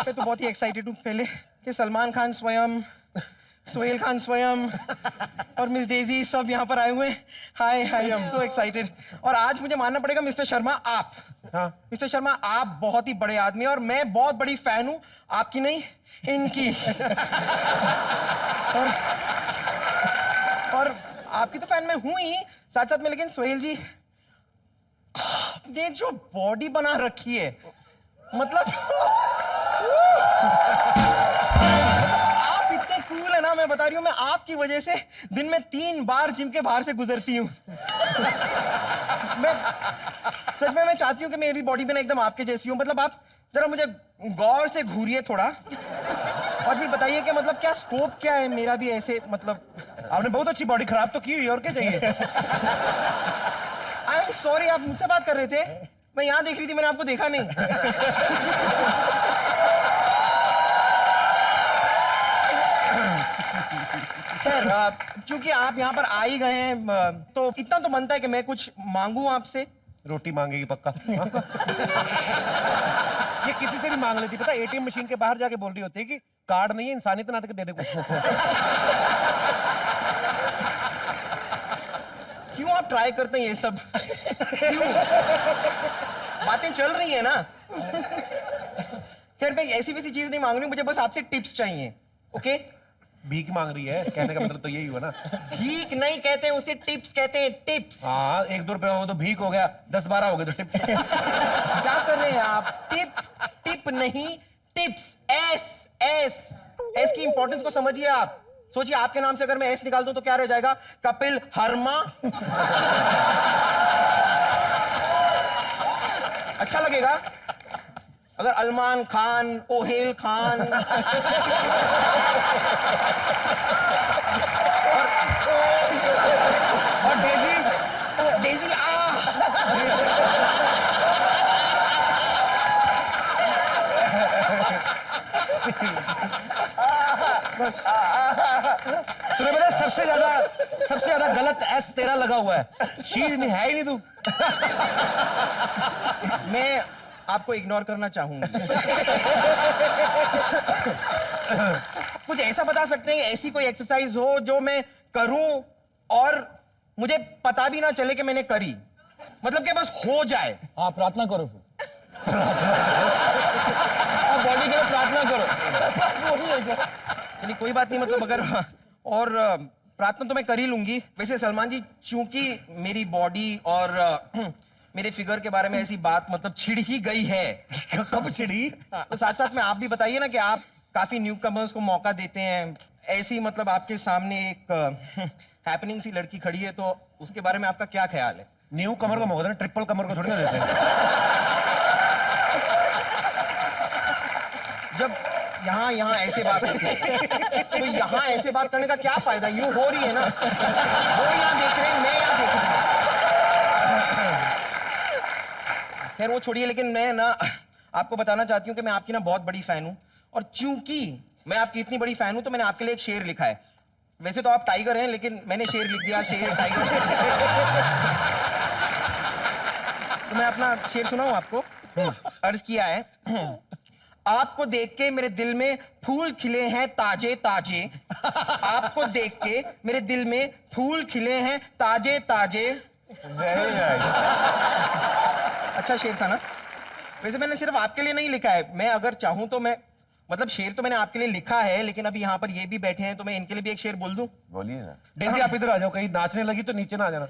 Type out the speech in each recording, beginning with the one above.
मैं तो बहुत ही एक्साइटेड हूँ पहले कि सलमान खान स्वयं, सोहेल खान स्वयं और मिस डेजी सब यहाँ पर आए हुए हैं। हाय हाय, आई एम सो एक्साइटेड। और आज मुझे मानना पड़ेगा मिस्टर शर्मा, आप मिस्टर शर्मा आप बहुत ही बड़े आदमी हैं और मैं बहुत बड़ी फैन हूँ आपकी नहीं इनकी। और आपकी तो फैन मैं हूं ही साथ साथ में, लेकिन सोहेल जी आपने जो बॉडी बना रखी है, मतलब आप इतने कूल है ना, मैं बता रही हूँ, मैं आपकी वजह से दिन में 3 बार जिम के बाहर से गुजरती हूँ। मैं सच में मैं चाहती हूँ कि मेरी बॉडी में एकदम आपके जैसी हो। मतलब आप जरा मुझे गौर से घूरिए थोड़ा और भी बताइए कि मतलब क्या स्कोप क्या है मेरा भी ऐसे, मतलब आपने बहुत अच्छी बॉडी खराब तो की हुई, और क्या चाहिए? आई एम सॉरी, आप मुझसे बात कर रहे थे? मैं यहाँ देख रही थी, मैंने आपको देखा नहीं। खैर, चूंकि आप यहाँ पर आ ही गए हैं तो इतना तो बनता है कि मैं कुछ मांगू आपसे। रोटी मांगेगी पक्का? ये किसी से भी मांग लेती, पता एटीएम मशीन के बाहर जाके बोल रही होती है कि कार्ड नहीं है, इंसानियत ना दे दे कुछ। क्यों आप ट्राई करते हैं ये सब? क्यों? बातें चल रही है ना। खैर मैं ऐसी वैसी चीज नहीं मांग रही हूँ, मुझे बस आपसे टिप्स चाहिए। ओके? भीख मांग रही है, कहने का मतलब तो यही हुआ ना। भीख नहीं कहते हैं उसे, टिप्स कहते हैं, टिप्स। हाँ, 1-2 रुपए हो तो भीख हो गया, 10-12 हो गए तो टिप। क्या कर रहे हैं आप? टिप टिप नहीं, टिप्स। एस एस एस की इंपॉर्टेंस को समझिए आप। सोचिए आपके नाम से अगर मैं एस निकाल दूं तो क्या रह जाएगा? कपिल हर्मा। अच्छा लगेगा? अगर अलमान खान, ओहेल खान और डेजी डेजी बस तुम्हें पता सबसे ज्यादा गलत एस तेरा लगा हुआ है। शीज नहीं है ही नहीं तू। मैं आपको इग्नोर करना चाहूंगी। कुछ ऐसा बता सकते हैं, ऐसी कोई एक्सरसाइज हो जो मैं करूं और मुझे पता भी ना चले कि मैंने करी, मतलब कि बस हो जाए। हाँ, प्रार्थना करो फिर। आप बॉडी के लिए प्रार्थना करो। चलिए कोई बात नहीं, मतलब अगर और प्रार्थना तो मैं कर ही लूंगी। वैसे सलमान जी, चूंकि मेरी बॉडी और मेरे फिगर के बारे में ऐसी बात मतलब छिड़ ही गई है। कब छिड़ी? तो साथ साथ में आप भी बताइए ना कि आप काफी न्यू कमर्स को मौका देते हैं। ऐसी मतलब आपके सामने एक हैपनिंग सी लड़की खड़ी है, तो उसके बारे में आपका क्या ख्याल है? न्यू कमर को मौका देना, ट्रिपल कमर को थोड़ी ना देते हैं। जब यहाँ ऐसे बात होती है तो यहाँ ऐसे बात करने का क्या फायदा? यूं हो रही है ना, वो यहाँ देख रहे हैं, मैं यहाँ देख रही हूँ। खैर वो छोड़िए, लेकिन मैं ना आपको बताना चाहती हूँ कि मैं आपकी ना बहुत बड़ी फैन हूँ, और चूंकि मैं आपकी इतनी बड़ी फैन हूँ तो मैंने आपके लिए एक शेर लिखा है। वैसे तो आप टाइगर हैं, लेकिन मैंने शेर लिख दिया, शेर टाइगर। तो मैं अपना शेर सुनाऊं आपको? अर्ज किया है, आपको देख के मेरे दिल में फूल खिले हैं ताजे ताजे। आपको देख के मेरे दिल में फूल खिले हैं ताजे ताजे। अच्छा शेर था ना? वैसे मैंने सिर्फ आपके लिए नहीं लिखा है, मैं अगर चाहूं तो मैं मतलब शेर तो मैंने आपके लिए लिखा है, लेकिन अभी यहाँ पर ये भी बैठे हैं तो मैं इनके लिए भी एक शेर बोल दूं? बोलिए ना। डेजी आप इधर आ जाओ, कहीं नाचने लगी तो नीचे ना आ जाना।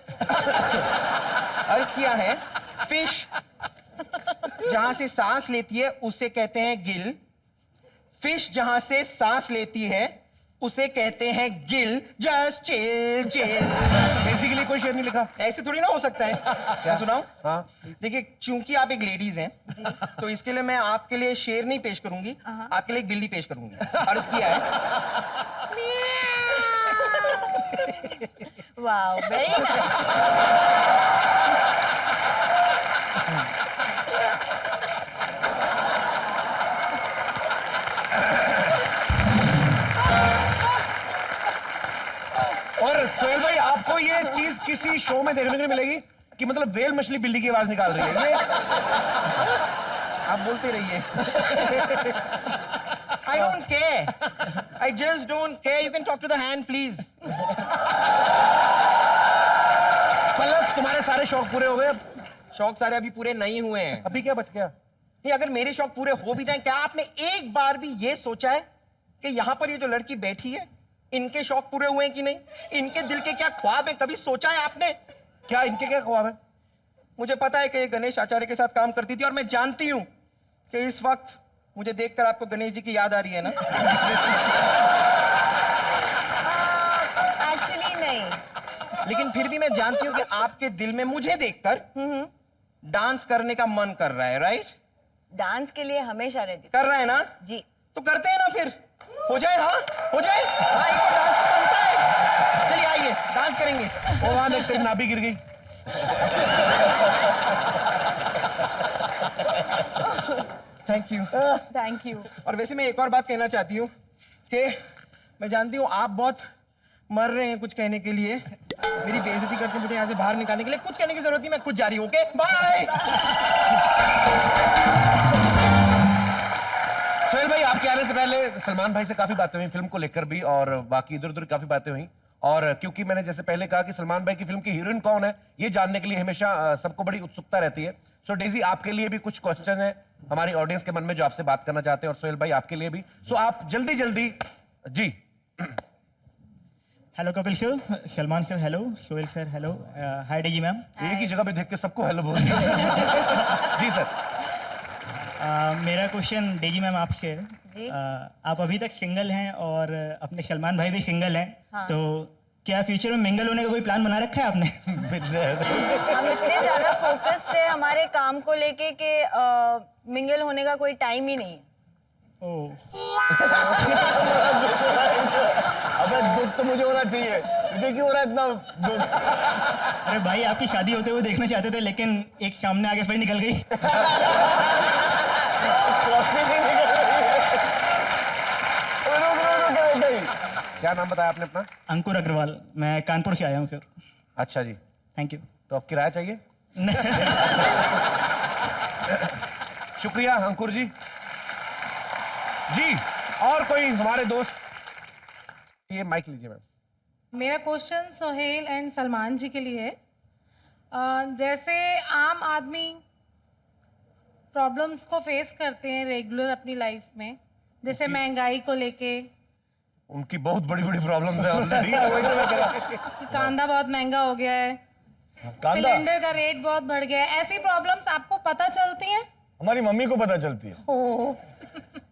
अर्ज किया है, फिश जहां से सांस लेती है उसे कहते हैं गिल। फिश जहां से सांस लेती है उसे कहते हैं Gill. Just chill chill. Basically कोई शेर नहीं लिखा? ऐसे थोड़ी ना हो सकता है। क्या सुनाऊं? हाँ। देखिए, चूंकि आप एक लेडीज हैं तो इसके लिए मैं आपके लिए शेर नहीं पेश करूंगी, आपके लिए एक बिल्ली पेश करूंगी। अर्ज किया है, वाओ, वेरी नाइस। और सोहेल भाई, आपको ये चीज किसी शो में देखने को नहीं मिलेगी कि मतलब वेल मछली बिल्ली की आवाज निकाल रही है। ये आप बोलते रहिए। I don't care. I just don't care. You can talk to the hand, please. मतलब तुम्हारे सारे शौक पूरे हो गए अब? शौक सारे अभी पूरे नहीं हुए हैं। अभी क्या बच गया? नहीं, अगर मेरे शौक पूरे हो भी जाएं, क्या आपने एक बार भी ये सोचा है कि यहाँ पर ये जो लड़की बैठी है, इनके शौक पूरे हुए हैं कि नहीं? इनके दिल के क्या ख्वाब हैं? कभी सोचा है आपने? क्या इनके क्या ख्वाब है? मुझे पता है कि ये गणेश आचार्य के साथ काम करती थी और मैं जानती हूं कि इस वक्त मुझे देखकर आपको गणेश जी की याद आ रही है ना? एक्चुअली नहीं। लेकिन फिर भी मैं जानती हूं कि आपके दिल में मुझे देखकर डांस करने का मन कर रहा है, राइट? डांस के लिए हमेशा रेडी। कर रहा है ना? जी। तो करते हैं ना फिर। हो जाए, हाँ हो जाए। हाँ, एक बार डांस तो बनता है। चलिए आइए डांस करेंगे। ओ वहां देख तेरी नाभि गिर गई। Thank you. Thank you. और वैसे मैं एक और बात कहना चाहती हूँ कि मैं जानती हूँ आप बहुत मर रहे हैं कुछ कहने के लिए, मेरी बेइज्जती करके मुझे यहाँ से बाहर निकालने के लिए। कुछ कहने की जरूरत नहीं, मैं खुद जा रही हूँ। Okay bye. सोहेल भाई, आपके आने से पहले सलमान भाई से काफी बातें हुई फिल्म को लेकर भी, और बाकी इधर उधर काफी बातें हुई। और क्योंकि मैंने जैसे पहले कहा कि सलमान भाई की फिल्म की हीरोइन कौन है, ये जानने के लिए हमेशा सबको बड़ी उत्सुकता रहती है। सो डेजी, आपके लिए भी कुछ क्वेश्चन है हमारी ऑडियंस के मन में जो आपसे बात करना चाहते हैं, और सोहेल भाई आपके लिए भी। सो आप जल्दी जल्दी जी। Hello Kapil sir, Salman sir hello, Sohail sir hello, hi Daisy ma'am. एक ही जगह पे देख के सबको हेलो बोल दिया। जी सर। मेरा क्वेश्चन डेजी मैम आपसे है। जी। आप अभी तक सिंगल हैं और अपने सलमान भाई भी सिंगल हैं। हाँ। तो क्या फ्यूचर में मिंगल होने का कोई प्लान बना रखा है आपने? हम इतने ज्यादा फोकस्ड है हमारे काम को लेके कि मिंगल होने का कोई टाइम ही नहीं है। ओह, अबे दुख तो मुझे होना चाहिए, तुझे क्यों हो रहा है इतना दुख? अरे भाई आपकी शादी होते हुए देखना चाहते थे, लेकिन एक सामने आके फिर निकल गई। क्या नाम बताया आपने अपना? अंकुर अग्रवाल, मैं कानपुर से आया हूँ सर। अच्छा जी, थैंक यू। तो अब किराया चाहिए? शुक्रिया अंकुर जी। जी, और कोई हमारे दोस्त? ये माइक लीजिए मैम। मेरा क्वेश्चन सोहेल एंड सलमान जी के लिए है। जैसे आम आदमी प्रॉब्लम्स को फेस करते हैं रेगुलर अपनी लाइफ में, जैसे महंगाई को लेके उनकी बहुत बड़ी बड़ी प्रॉब्लम्स है ऑलरेडी। कि कांदा बहुत महंगा हो गया है, सिलेंडर का रेट बहुत बढ़ गया है, ऐसी प्रॉब्लम्स आपको पता चलती हैं? हमारी मम्मी को पता चलती है। ओह,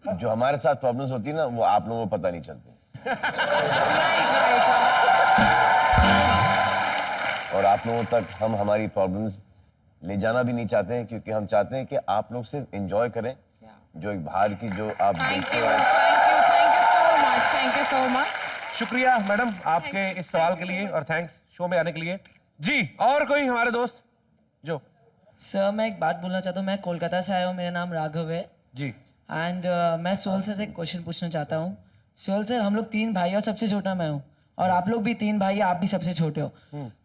जो हमारे साथ प्रॉब्लम्स होती है ना, वो आप लोगों को पता नहीं चलती। Right right. और आप लोगों तक हम हमारी प्रॉब्लम्स ले जाना भी नहीं चाहते हैं, क्योंकि हम चाहते हैं कि आप लोग सिर्फ एंजॉय करें जो एक बाहर की जो आप थैंक देखते यू हैं। Thank you so much, thank you so much. शुक्रिया मैडम आपके इस सवाल के लिए, और थैंक्स शो में आने के लिए। जी, और कोई हमारे दोस्त जो? सर मैं एक बात बोलना चाहता हूँ। मैं कोलकाता से आया हूँ, मेरा नाम राघव है। जी। एंड मैं सोहेल सर से एक क्वेश्चन पूछना चाहता हूँ। सोहेल सर, हम लोग 3 भाई और सबसे छोटा मैं हूँ, और आप लोग भी 3 भाई, आप भी सबसे छोटे हो।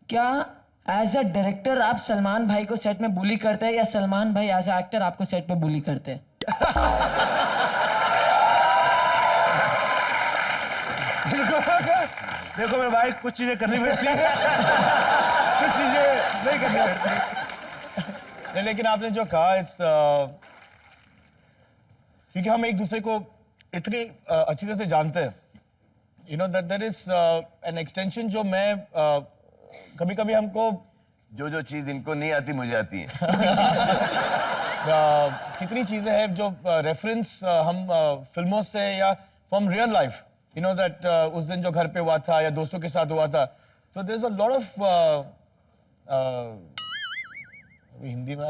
क्या एज अ डायरेक्टर आप सलमान भाई को सेट में बुली करते हैं, या सलमान भाई एज अ एक्टर आपको सेट पे बुली करते हैं? देखो मेरे भाई, कुछ चीजें करनी पड़ती है, कुछ चीजें नहीं करनी पड़ती। नहीं, लेकिन आपने जो कहा इस क्योंकि हम एक दूसरे को इतनी अच्छी तरह से जानते हैं, you know that there is an extension जो मैं कभी कभी हमको जो चीज इनको नहीं आती मुझे आती है। कितनी चीजें हैं जो रेफरेंस हम फिल्मों से या from real life, you know that उस दिन जो घर पे हुआ था या दोस्तों के साथ हुआ था, तो there is a lot of Hindi में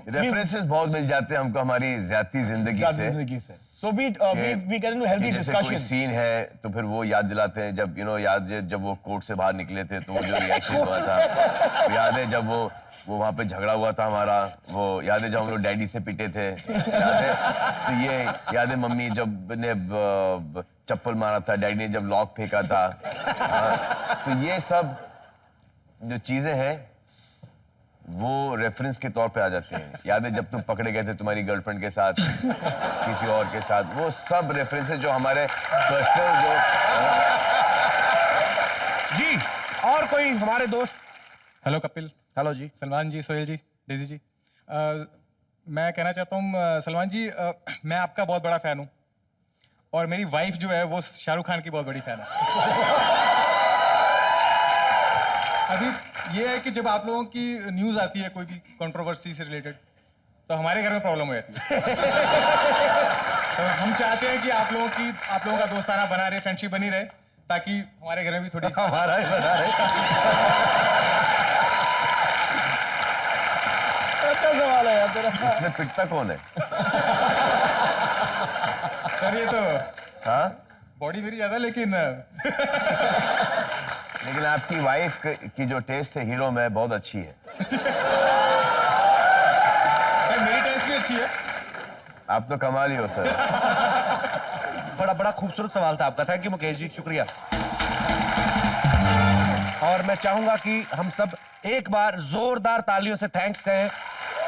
रेफरेंसेस बहुत मिल जाते हैं हमको हमारी ज़ाती जिंदगी से। So we get into healthy जैसे कोई discussion. सीन है तो फिर वो याद दिलाते हैं, जब जब वो कोर्ट से बाहर निकले थे तो वो जो रिएक्शन हुआ था, वो याद है जब वो वहाँ पे झगड़ा हुआ था हमारा, वो याद है जब हम लोग डैडी से पिटे थे, याद है? तो ये याद है मम्मी जब ने चप्पल मारा था, डैडी ने जब लॉक फेंका था। तो ये सब जो चीजें हैं वो रेफरेंस के तौर पे आ जाते हैं। याद है जब तुम पकड़े गए थे तुम्हारी गर्लफ्रेंड के साथ, किसी और के साथ, वो सब रेफरेंसेस जो हमारे पर्सनल जो जी। और कोई हमारे दोस्त? हेलो कपिल, हेलो जी। सलमान जी, सोहेल जी, डेजी जी, मैं कहना चाहता हूँ सलमान जी, मैं आपका बहुत बड़ा फ़ैन हूँ और मेरी वाइफ जो है वो शाहरुख खान की बहुत बड़ी फ़ैन है। अभी ये है कि जब आप लोगों की न्यूज़ आती है कोई भी कंट्रोवर्सी से रिलेटेड, तो हमारे घर में प्रॉब्लम हो जाती है। तो हम चाहते हैं कि आप लोगों का दोस्ताना बना रहे, फ्रेंडशिप बनी रहे, ताकि हमारे घर में भी थोड़ी हमारा ही बना रहे। अच्छा सवाल है यार तेरा। इसमें पिटता कौन है? सर ये तो हाँ, बॉडी मेरी ज़्यादा, लेकिन आपकी वाइफ की जो टेस्ट है हीरो में बहुत अच्छी है। सर मेरी टेस्ट भी अच्छी है। आप तो कमाल ही हो सर। बड़ा खूबसूरत सवाल था आपका। थैंक यू मुकेश जी, शुक्रिया। और मैं चाहूंगा कि हम सब एक बार जोरदार तालियों से थैंक्स कहें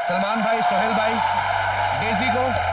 सलमान भाई, सोहेल भाई, डेजी को।